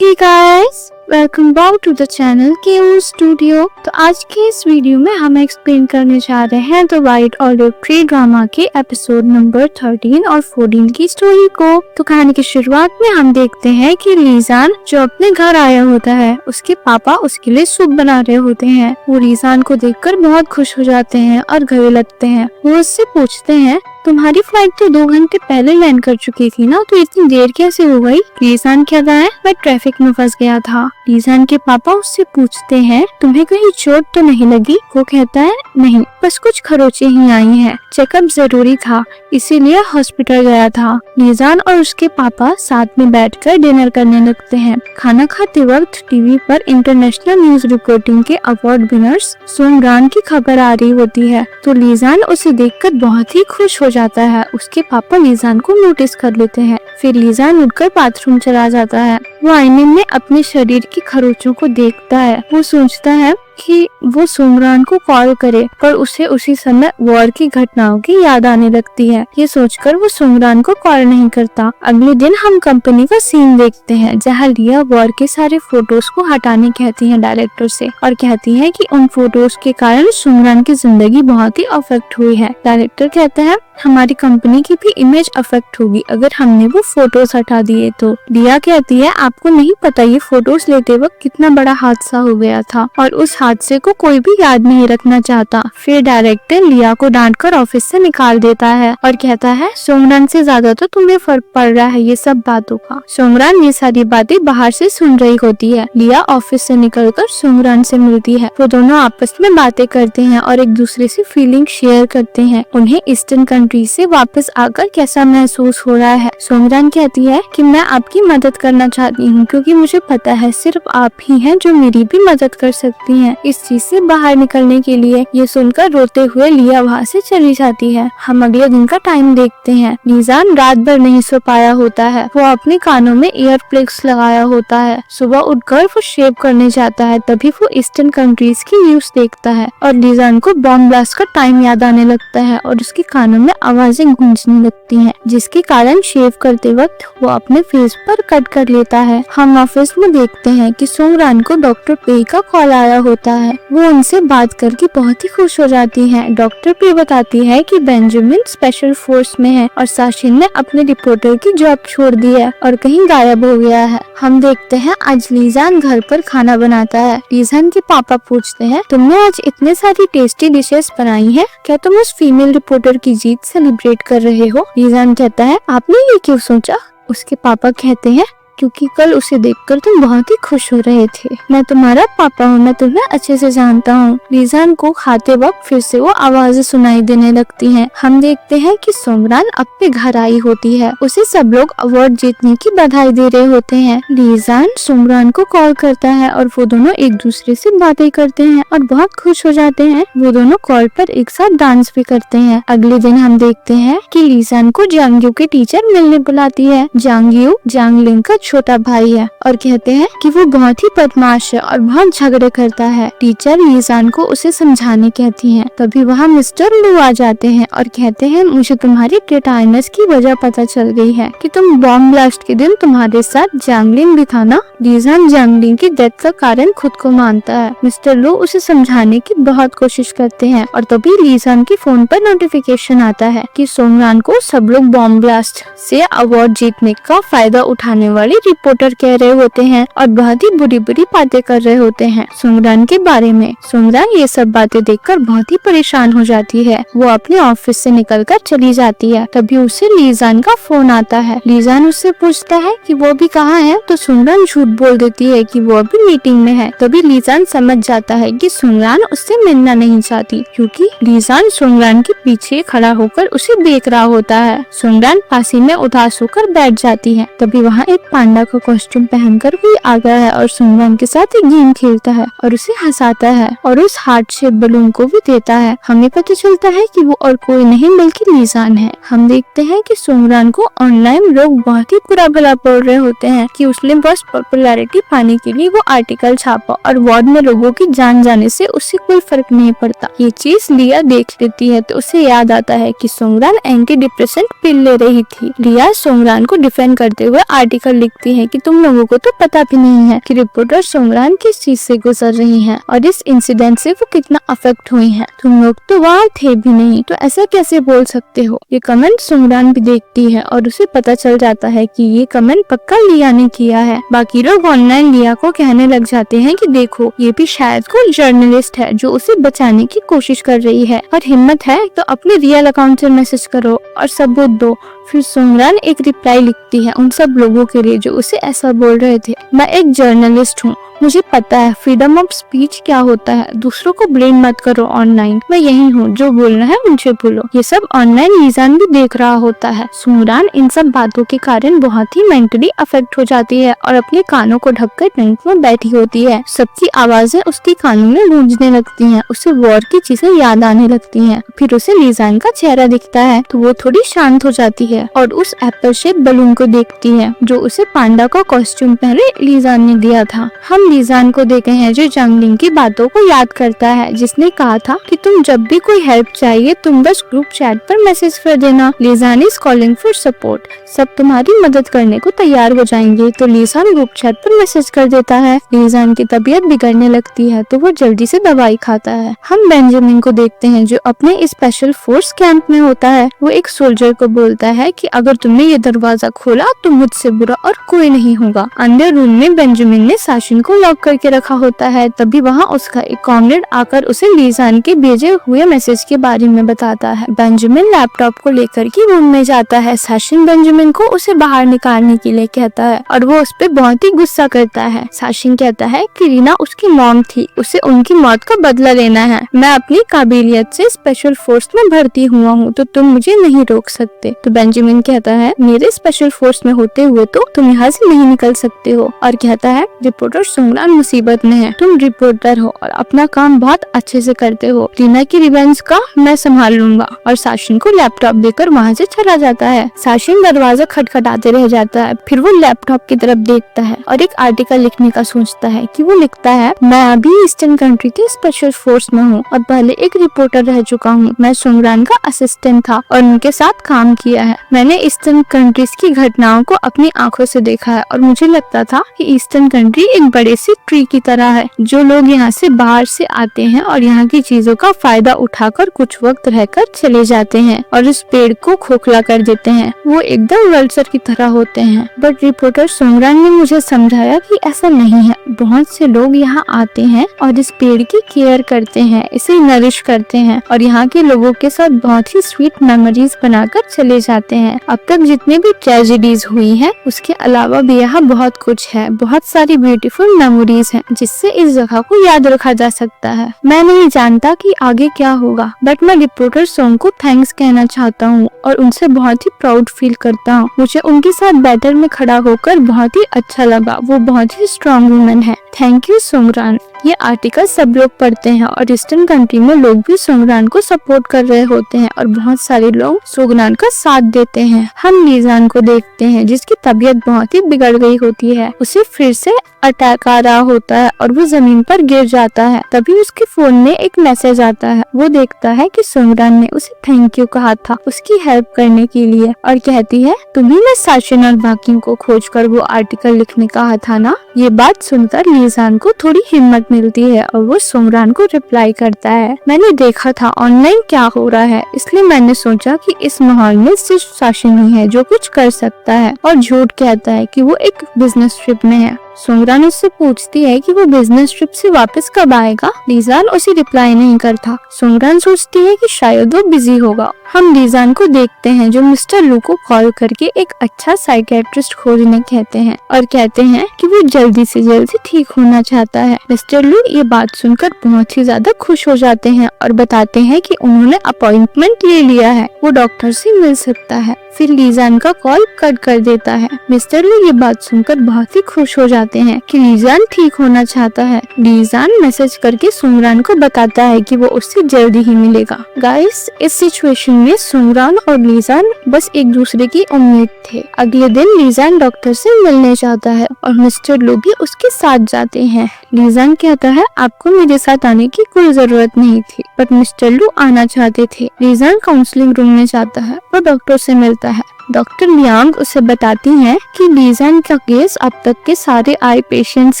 Hey guys, welcome back to the channel KO studio. तो आज के इस वीडियो में हम एक्सप्लेन करने जा रहे हैं the white olive tree drama के एपिसोड नंबर 13 और 14 की स्टोरी को। तो कहानी की शुरुआत में हम देखते हैं कि लीजान जो अपने घर आया होता है, उसके पापा उसके लिए सूप बना रहे होते हैं। वो लीजान को देखकर बहुत खुश हो जाते हैं और गले लगते हैं। वो उससे पूछते हैं, तुम्हारी फ्लाइट तो 2 घंटे पहले लैंड कर चुकी थी ना, तो इतनी देर कैसे हो गई? लीजान कहता है, मैं ट्रैफिक में फंस गया था। लीजान के पापा उससे पूछते हैं, तुम्हें कहीं चोट तो नहीं लगी? वो कहता है, नहीं, बस कुछ खरोंचे ही आई हैं। चेकअप जरूरी था, इसीलिए हॉस्पिटल गया था। लीजान और उसके पापा साथ में बैठकर डिनर करने लगते हैं। खाना खाते वक्त टीवी पर इंटरनेशनल न्यूज रिपोर्टिंग के अवार्ड विनर्स सोमरान की खबर आ रही होती है, तो लीजान उसे देखकर बहुत ही खुश हो जाता है। उसके पापा लीजान को नोटिस कर लेते हैं। फिर लीजान उठकर बाथरूम चला जाता है। वो आईने में अपने शरीर की खरोंचों को देखता है। वो सोचता है कि वो सोमरान को कॉल करे, पर उसे उसी समय वॉर की घटनाओं की याद आने लगती है। ये सोचकर वो सोमरान को कॉल नहीं करता। अगले दिन हम कंपनी का सीन देखते हैं, जहाँ लिया वॉर के सारे फोटोज को हटाने कहती है डायरेक्टर से, और कहती है कि उन फोटोज के कारण सोमरान की जिंदगी बहुत ही अफेक्ट हुई है। डायरेक्टर कहता है, हमारी कंपनी की भी इमेज अफेक्ट होगी अगर हमने वो फोटोज हटा दिए तो। लिया कहती है, आपको नहीं पता ये फोटोज लेते वक्त कितना बड़ा हादसा हो गया था, और उस हादसे को कोई भी याद नहीं रखना चाहता। फिर डायरेक्टर लिया को डांटकर ऑफिस से निकाल देता है और कहता है, सोमरान से ज्यादा तो तुम्हें फर्क पड़ रहा है ये सब बातों का। सोमरान ये सारी बातें बाहर से सुन रही होती है। लिया ऑफिस से निकलकर सोमरान से मिलती है। वो दोनों आपस में बातें करते हैं और एक दूसरे से फीलिंग शेयर करते हैं। उन्हें ईस्टर्न कंट्री से वापस आकर कैसा महसूस हो रहा है। सोमरान कहती है कि मैं आपकी मदद करना चाहती हूँ, क्योंकि मुझे पता है सिर्फ आप ही हैं जो मेरी भी मदद कर सकती हैं इस चीज से बाहर निकलने के लिए। ये सुनकर रोते हुए लिया वहाँ से चली जाती है। हम अगले दिन का टाइम देखते हैं। लीजान रात भर नहीं सो पाया होता है। वो अपने कानों में ईयर प्लग्स लगाया होता है। सुबह उठकर वो शेव करने जाता है, तभी वो ईस्टर्न कंट्रीज की न्यूज देखता है और लीजान को बॉम्ब ब्लास्ट का टाइम याद आने लगता है और उसके कानों में आवाजें गूंजने लगती हैं, जिसके कारण शेव करते वक्त वो अपने फेस पर कट कर लेता है। हम ऑफिस में देखते हैं कि सोमरान को डॉक्टर पे का कॉल आया होता है। वो उनसे बात करके बहुत ही खुश हो जाती है। डॉक्टर पे बताती है कि बेंजामिन स्पेशल फोर्स में है और साशिन ने अपने रिपोर्टर की जॉब छोड़ दी है और कहीं गायब हो गया है। हम देखते हैं आज लीजान घर पर खाना बनाता है। लीजान के पापा पूछते हैं, तुमने आज इतने सारी टेस्टी डिशेस बनाई हैं, क्या तुम उस फीमेल रिपोर्टर की जीत सेलिब्रेट कर रहे हो? लीजान कहता है, आपने ये क्यों सोचा? उसके पापा कहते हैं, क्योंकि कल उसे देखकर तुम बहुत ही खुश हो रहे थे। मैं तुम्हारा पापा हूँ, मैं तुम्हें अच्छे से जानता हूँ। लीजान को खाते वक्त फिर से वो आवाजें सुनाई देने लगती हैं। हम देखते हैं कि सोमरान अपने घर आई होती है। उसे सब लोग अवार्ड जीतने की बधाई दे रहे होते हैं। लीजान सोमरान को कॉल करता है और वो दोनों एक दूसरे से बातें करते हैं और बहुत खुश हो जाते हैं। वो दोनों कॉल पर एक साथ डांस भी करते हैं। अगले दिन हम देखते हैं कि लीजान को जांगयू के टीचर मिलने बुलाती है। जांगयू जांगलिंग का छोटा भाई है और कहते हैं कि वो बहुत ही बदमाश है और बहुत झगड़े करता है। टीचर लीजान को उसे समझाने कहती हैं। तभी वहाँ मिस्टर लू आ जाते हैं और कहते हैं, मुझे तुम्हारी टेटाइनस की वजह पता चल गई है कि तुम बॉम्ब ब्लास्ट के दिन तुम्हारे साथ जांगलिंग भी था ना। लीजान जांगलिंग की डेथ का कारण खुद को मानता है। मिस्टर लू उसे समझाने की बहुत कोशिश करते हैं और तभी लीजान के फोन पर नोटिफिकेशन आता है कि सोमरान को सब लोग बॉम्ब ब्लास्ट से अवार्ड जीतने का फायदा उठाने वाले रिपोर्टर कह रहे होते हैं और बहुत ही बुरी बुरी बातें कर रहे होते हैं सोमरान के बारे में। सोमरान ये सब बातें देखकर बहुत ही परेशान हो जाती है। वो अपने ऑफिस से निकलकर चली जाती है। तभी उसे लीजान का फोन आता है। लीजान उससे पूछता है कि वो भी कहाँ है, तो सोमरान झूठ बोल देती है कि वो अभी मीटिंग में है। तभी लीजान समझ जाता है कि सोमरान उससे मिलना नहीं चाहती, क्योंकि लीजान सोमरान के पीछे खड़ा होकर उसे देख रहा होता है। सोमरान फांसी में उदास होकर बैठ जाती है। तभी वहाँ एक पांडा का कॉस्ट्यूम पहनकर कोई आ गया है और सोमरान के साथ एक गेम खेलता है और उसे हंसाता है और उस हार्ट शेप बलून को भी देता है। हमें पता चलता है कि वो और कोई नहीं बल्कि लीजान है। हम देखते हैं कि सोमरान को ऑनलाइन लोग बहुत ही बुरा भला बोल रहे होते हैं कि उसने बस पॉपुलैरिटी पाने के लिए वो आर्टिकल छापा और वार्ड में लोगों की जान जाने से उससे कोई फर्क नहीं पड़ता। ये चीज लिया देख लेती है तो उसे याद आता है कि सोमरान एंटी डिप्रेसेंट पिल ले रही थी। लिया सोमरान को डिफेंड करते हुए आर्टिकल लिख लगती है कि तुम लोगों को तो पता भी नहीं है कि रिपोर्टर सुमरान किस चीज से गुजर रही हैं और इस इंसिडेंट से वो कितना अफेक्ट हुई हैं। तुम लोग तो वहाँ थे भी नहीं, तो ऐसा कैसे बोल सकते हो। ये कमेंट सुमरान भी देखती है और उसे पता चल जाता है कि ये कमेंट पक्का लिया ने किया है। बाकी लोग ऑनलाइन लिया को कहने लग जाते हैं कि देखो ये भी शायद कोई जर्नलिस्ट है जो उसे बचाने की कोशिश कर रही है, और हिम्मत है तो अपने रियल अकाउंट से मैसेज करो और सबूत दो। फिर सुमरान एक रिप्लाई लिखती है उन सब लोगों के लिए जो उसे ऐसा बोल रहे थे। मैं एक जर्नलिस्ट हूँ, मुझे पता है फ्रीडम ऑफ स्पीच क्या होता है। दूसरों को ब्लेम मत करो ऑनलाइन, मैं यही हूँ, जो बोलना है मुझे बोलो। ये सब ऑनलाइन लीजान भी देख रहा होता है। सुमरान इन सब बातों के कारण बहुत ही मेंटली अफेक्ट हो जाती है और अपने कानों को ढककर टेंट में बैठी होती है। सबकी आवाजें उसके कानों में गूंजने लगती हैं। उसे वॉर की चीजें याद आने लगती हैं। फिर उसे लीजान का चेहरा दिखता है तो वो थोड़ी शांत हो जाती है और उस एप्पल शेप बलून को देखती है जो उसे पांडा का कॉस्ट्यूम पहले लीजान ने दिया था। हम लीजान को देखे हैं जो जंगलिंग की बातों को याद करता है, जिसने कहा था कि तुम जब भी कोई हेल्प चाहिए तुम बस ग्रुप चैट पर मैसेज कर देना। लीजान इज कॉलिंग फॉर सपोर्ट, सब तुम्हारी मदद करने को तैयार हो जाएंगे। तो लीजान ग्रुप चैट पर मैसेज कर देता है। लीजान की तबीयत बिगड़ने लगती है तो वो जल्दी से दवाई खाता है। हम बेंजामिन को देखते हैं जो अपने स्पेशल फोर्स कैंप में होता है। वो एक सोल्जर को बोलता है कि अगर तुमने ये दरवाजा खोला तो मुझसे बुरा और कोई नहीं होगा। अंदर रूम में बेंजामिन ने साशिन को लॉक करके रखा होता है। तभी वहाँ उसका एक कॉमरेड आकर उसे लीजान के भेजे हुए मैसेज के बारे में बताता है। बेंजामिन लैपटॉप को लेकर के रूम में जाता है। साशिन बेंजामिन को उसे बाहर निकालने के लिए कहता है और वो उस पर बहुत ही गुस्सा करता है। साशिन कहता है कि रीना उसकी मॉम थी, उसे उनकी मौत का बदला लेना है। मैं अपनी काबिलियत से स्पेशल फोर्स में भर्ती हुआ हूँ तो तुम मुझे नहीं रोक सकते। तो बेंजामिन कहता है मेरे स्पेशल फोर्स में होते हुए तो तुम यहाँ से नहीं निकल सकते हो, और कहता है रिपोर्टर सुमरान मुसीबत में है, तुम रिपोर्टर हो और अपना काम बहुत अच्छे से करते हो। रीना की रिवेंज का मैं संभाल लूंगा। और साशिन को लैपटॉप देकर वहाँ से चला जाता है। साशिन दरवाजा खटखटाते रह जाता है। फिर वो लैपटॉप की तरफ देखता है और एक आर्टिकल लिखने का सोचता है कि वो लिखता है मैं अभी ईस्टर्न कंट्री के स्पेशल फोर्स में हूँ और पहले एक रिपोर्टर रह चुका हूँ। मैं सुमरान का असिस्टेंट था और उनके साथ काम किया है। मैंने ईस्टर्न कंट्रीज की घटनाओं को अपनी आंखों से देखा है और मुझे लगता था कि ईस्टर्न कंट्री एक बड़े सी ट्री की तरह है। जो लोग यहाँ से बाहर से आते हैं और यहाँ की चीजों का फायदा उठाकर कुछ वक्त रहकर चले जाते हैं और इस पेड़ को खोखला कर देते हैं। वो एकदम वल्चर की तरह होते हैं। बट रिपोर्टर सुमरान ने मुझे समझाया कि ऐसा नहीं है। बहुत से लोग यहाँ आते हैं और इस पेड़ की केयर करते हैं, इसे नरिश करते हैं और यहाँ के लोगों के साथ बहुत ही स्वीट मेमोरीज बनाकर चले जाते हैं। अब तक जितने भी ट्रेजेडीज हुई है उसके अलावा भी यहाँ बहुत कुछ है, बहुत सारी ब्यूटीफुल मेमोरीज हैं जिससे इस जगह को याद रखा जा सकता है। मैं नहीं जानता कि आगे क्या होगा, बट मैं रिपोर्टर सॉन्ग को थैंक्स कहना चाहता हूँ और उनसे बहुत ही प्राउड फील करता हूँ। मुझे उनके साथ बैटल में खड़ा होकर बहुत ही अच्छा लगा। वो बहुत ही स्ट्रॉन्ग वुमन है। Thank you Sumran. ये आर्टिकल सब लोग पढ़ते हैं और ईस्टर्न कंट्री में लोग भी सुमरान को सपोर्ट कर रहे होते हैं और बहुत सारे लोग सुमरान का साथ देते हैं। हम लीजान को देखते हैं जिसकी तबीयत बहुत ही बिगड़ गई होती है। उसे फिर से अटैक आ रहा होता है और वो जमीन पर गिर जाता है। तभी उसके फोन में एक मैसेज आता है। वो देखता है कि सुमरान ने उसे थैंक यू कहा था उसकी हेल्प करने के लिए और कहती है तुम्ही ने साशिन और बाकियों को खोजकर वो आर्टिकल लिखने कहा था ना। ये बात सुनकर लीजान को थोड़ी हिम्मत मिलती है और वो सुमरान को रिप्लाई करता है मैंने देखा था ऑनलाइन क्या हो रहा है, इसलिए मैंने सोचा कि इस माहौल में सिर्फ साशिन ही है जो कुछ कर सकता है, और झूठ कहता है कि वो एक बिजनेस ट्रिप में है। सुमरान उससे पूछती है कि वो बिजनेस ट्रिप से वापस कब आएगा। लीजान उसे रिप्लाई नहीं करता। सुमरान सोचती है कि शायद वो बिजी होगा। हम लीजान को देखते हैं जो मिस्टर लू को कॉल करके एक अच्छा साइकेट्रिस्ट खोजने कहते हैं और कहते हैं कि वो जल्दी से जल्दी ठीक होना चाहता है। मिस्टर लू ये बात सुनकर बहुत ही ज्यादा खुश हो जाते हैं और बताते हैं कि उन्होंने अपॉइंटमेंट ले लिया है, वो डॉक्टर से मिल सकता है। फिर लीजान का कॉल कट कर देता है। मिस्टर लू ये बात सुनकर बहुत ही खुश हो जाते हैं कि लीजान ठीक होना चाहता है। लीजान मैसेज करके सुमरान को बताता है कि वो उससे जल्दी ही मिलेगा। गाइस, इस सिचुएशन में सुमरान और लीजान बस एक दूसरे की उम्मीद थे। अगले दिन लीजान डॉक्टर से मिलने जाता है और मिस्टर लू भी उसके साथ जाते हैं। लीजान कहता है आपको मेरे साथ आने की कोई जरूरत नहीं थी, बट मिस्टर लू आना चाहते थे। लीजान काउंसलिंग रूम में जाता है और डॉक्टर से मिलता है। डॉक्टर लियांग उसे बताती हैं कि लीजान का केस अब तक के सारे आई पेशेंट्स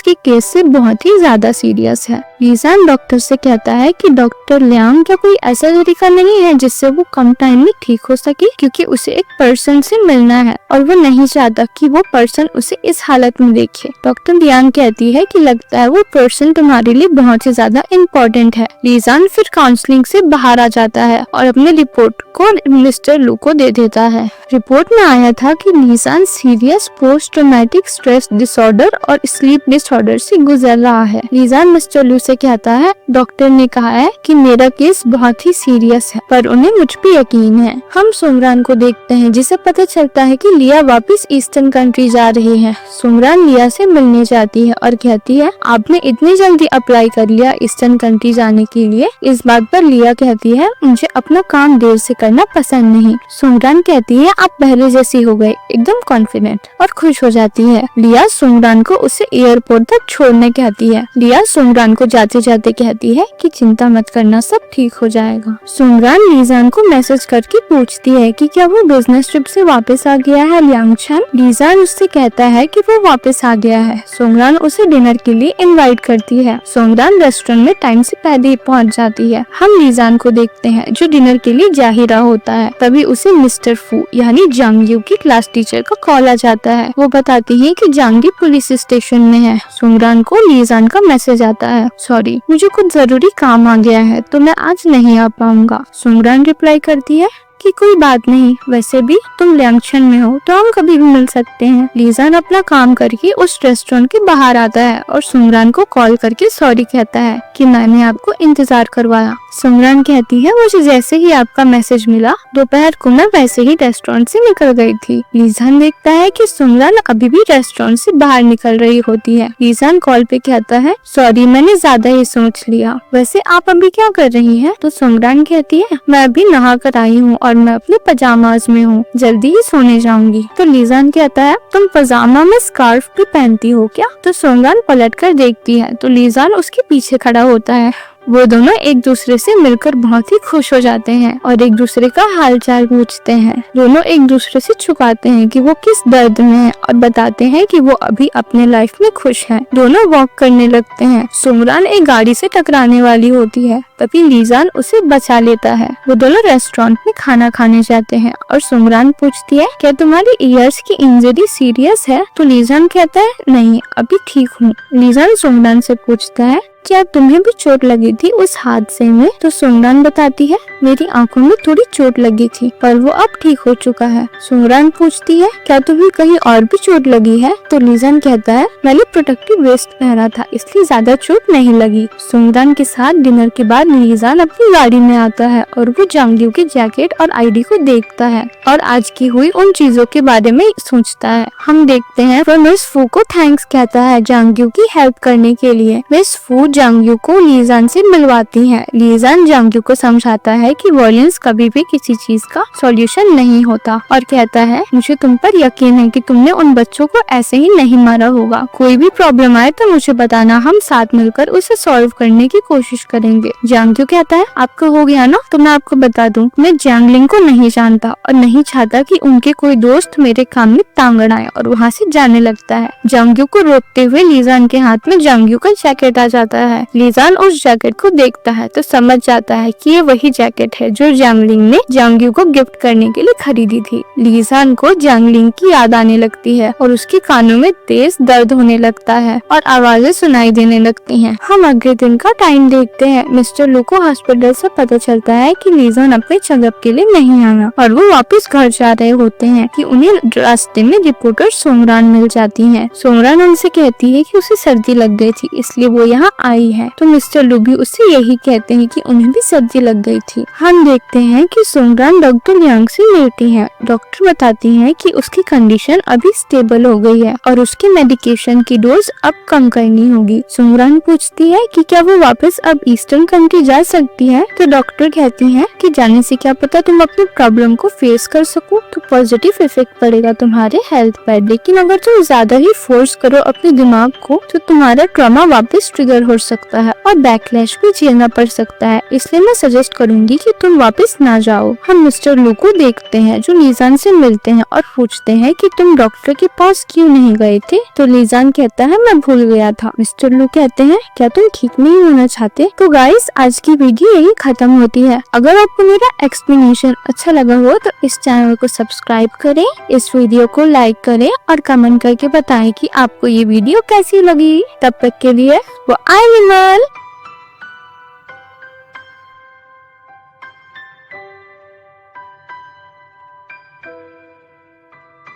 के केस से बहुत ही ज्यादा सीरियस है। लीजान डॉक्टर से कहता है कि डॉक्टर लियांग का कोई ऐसा तरीका नहीं है जिससे वो कम टाइम में ठीक हो सके, क्योंकि उसे एक पर्सन से मिलना है और वो नहीं चाहता कि वो पर्सन उसे इस हालत में देखे। डॉक्टर लियांग कहती है कि लगता है वो पर्सन तुम्हारे लिए बहुत ही ज्यादा इम्पोर्टेंट है। लीजान फिर काउंसलिंग से बाहर आ जाता है और अपने रिपोर्ट को मिस्टर लू को दे देता है। रिपोर्ट में आया था कि लीजान serious post traumatic stress disorder और स्लीप डिसऑर्डर से गुजर रहा है। लीजान मिस्टर लू से कहता है, डॉक्टर ने कहा है कि मेरा केस बहुत ही सीरियस है, पर उन्हें मुझ पे यकीन है। हम सुमरान को देखते हैं, जिसे पता चलता है कि लिया वापस ईस्टर्न कंट्री जा रही है। सुमरान लिया से मिलने जाती है और कहती है, आपने इतनी जल्दी अप्लाई कर लिया ईस्टर्न कंट्री जाने के लिए। इस बात पर लिया कहती है, मुझे अपना काम देर से करना पसंद नहीं। सुमरान कहती है, आप पहले जैसी हो गए, एकदम कॉन्फिडेंट, और खुश हो जाती है। लिया सुमरान को उसे एयरपोर्ट तक छोड़ने कहती है। लिया सुमरान को जाते जाते कहती है कि चिंता मत करना, सब ठीक हो जाएगा। सुमरान लीजान को मैसेज करके पूछती है कि क्या वो बिजनेस ट्रिप से वापस आ गया है लियांगशन। लीजान उससे कहता है कि वो वापस आ गया है। सुमरान उसे डिनर के लिए इनवाइट करती है। सुमरान रेस्टोरेंट में टाइम से पहले ही पहुंच जाती है। हम लीजान को देखते हैं जो डिनर के लिए जा ही रहा होता है। तभी उसे मिस्टर फू यानी जांग यू की क्लास टीचर का कॉल आ जाता है। वो बताती है कि जांग पुलिस स्टेशन में है। सुमरान को लीजान का मैसेज आता है, सॉरी मुझे कुछ जरूरी काम आ गया है तो मैं आज नहीं आ पाऊंगा। सुमरान रिप्लाई करती है कि कोई बात नहीं, वैसे भी तुम लियांगशन में हो तो हम कभी भी मिल सकते हैं। लीजान अपना काम करके उस रेस्टोरेंट के बाहर आता है और सुमरान को कॉल करके सॉरी कहता है कि मैंने आपको इंतजार करवाया। सुमरान कहती है, मुझे जैसे ही आपका मैसेज मिला दोपहर को मैं वैसे ही रेस्टोरेंट से निकल गई थी। लीजान देखता है कि सुमरान अभी भी रेस्टोरेंट से बाहर निकल रही होती है। लीजान कॉल पे कहता है, सॉरी मैंने ज्यादा ही सोच लिया, वैसे आप अभी क्या कर रही हैं? तो सुमरान कहती है, मैं अभी नहा कर आई हूँ और मैं अपने पजामाज में हूँ, जल्दी ही सोने जाऊंगी। तो लीजान कहता है, तुम पजामा में स्कार्फ भी पहनती हो क्या? तो सुमरान पलट कर देखती है तो लीजान उसके पीछे खड़ा होता है। वो दोनों एक दूसरे से मिलकर बहुत ही खुश हो जाते हैं और एक दूसरे का हालचाल पूछते हैं। दोनों एक दूसरे से छुपाते हैं कि वो किस दर्द में है और बताते हैं कि वो अभी अपने लाइफ में खुश हैं। दोनों वॉक करने लगते हैं। सुमरान एक गाड़ी से टकराने वाली होती है, तभी लीजान उसे बचा लेता है। वो दोनों रेस्टोरेंट में खाना खाने जाते हैं और सुमरान पूछती है, क्या तुम्हारी ईयर्स की इंजरी सीरियस है? तो लीजान कहता है, नहीं अभी ठीक हूँ। लीजान सुमरान से पूछता है, क्या तुम्हें भी चोट लगी थी उस हादसे में? तो सुमरान बताती है, मेरी आंखों में थोड़ी चोट लगी थी पर वो अब ठीक हो चुका है। सुमरान पूछती है, क्या तुम्हें कहीं और भी चोट लगी है? तो लीजान कहता है, मैंने प्रोटेक्टिव वेस्ट पहना था इसलिए ज्यादा चोट नहीं लगी। सुमरान के साथ डिनर के बाद लीजान अपनी गाड़ी में आता है और वो जांगलियू के जैकेट और आईडी को देखता है और आज की हुई उन चीजों के बारे में सोचता है। हम देखते हैं वो मिस फू को थैंक्स कहता है जांगलियू की हेल्प करने के लिए। मिस फू जांगलियू को लीजान से मिलवाती है। लीजान जांगलियू को समझाता है कि वायलेंस कभी भी किसी चीज का सॉल्यूशन नहीं होता और कहता है, मुझे तुम पर यकीन है कि तुमने उन बच्चों को ऐसे ही नहीं मारा होगा। कोई भी प्रॉब्लम आए तो मुझे बताना, हम साथ मिलकर उसे सॉल्व करने की कोशिश करेंगे। जांगलियू कहता है, आपका हो गया ना? तो मैं आपको बता दूं, मैं जैंगलिंग को नहीं जानता और नहीं चाहता कि उनके कोई दोस्त मेरे काम में टांग अड़ाए, और वहाँ से जाने लगता है। जांगलियू को रोकते हुए लीजान के हाथ में जांगलियू का जैकेट आ जाता है। लीजान उस जैकेट को देखता है तो समझ जाता है कि ये वही जैकेट है जो जांगलिंग ने जांगलियू को गिफ्ट करने के लिए खरीदी थी। लीजान को जांगलिंग की याद आने लगती है और उसके कानों में तेज दर्द होने लगता है और आवाजें सुनाई देने लगती हैं। हम अगले दिन का टाइम देखते हैं। मिस्टर लू को हॉस्पिटल से पता चलता है कि लीजान अपने चेकअप के लिए नहीं आना और वो वापस घर जा रहे होते हैं कि उन्हें रास्ते में रिपोर्टर सुमरान मिल जाती है। सुमरान उनसे कहती है कि उसे सर्दी लग गई थी इसलिए वो यहाँ आई है। तो मिस्टर लू भी उससे यही कहते हैं कि उन्हें भी सर्दी लग गई थी। हम देखते हैं कि सुमरान डॉक्टर लियांग से मिलती है। डॉक्टर बताती है कि उसकी कंडीशन अभी स्टेबल हो गई है और उसकी मेडिकेशन की डोज अब कम करनी होगी। सुमरान पूछती है कि क्या वो वापस अब ईस्टर्न कंट्री जा सकती है? तो डॉक्टर कहती है कि जाने से क्या पता तुम अपनी प्रॉब्लम को फेस कर सको, तो पॉजिटिव इफेक्ट पड़ेगा तुम्हारे हेल्थ पर। लेकिन अगर तुम ज्यादा ही फोर्स करो अपने दिमाग को तो तुम्हारा ट्रॉमा वापस ट्रिगर हो सकता है और बैकलैश भी झेलना पड़ सकता है, इसलिए मैं सजेस्ट करूंगी कि तुम वापस ना जाओ। हम मिस्टर लू को देखते हैं जो लीजान से मिलते हैं और पूछते हैं कि तुम डॉक्टर के पास क्यों नहीं गए थे। तो लीजान कहता है मैं भूल गया था। मिस्टर लू कहते हैं क्या तुम ठीक नहीं होना चाहते। तो गाइस आज की वीडियो यही खत्म होती है। अगर आपको मेरा एक्सप्लेनेशन अच्छा लगा हो तो इस चैनल को सब्सक्राइब करें, इस वीडियो को लाइक करें और कमेंट करके बताएं कि आपको ये वीडियो कैसी लगी। तब तक के लिए वो आई विमल।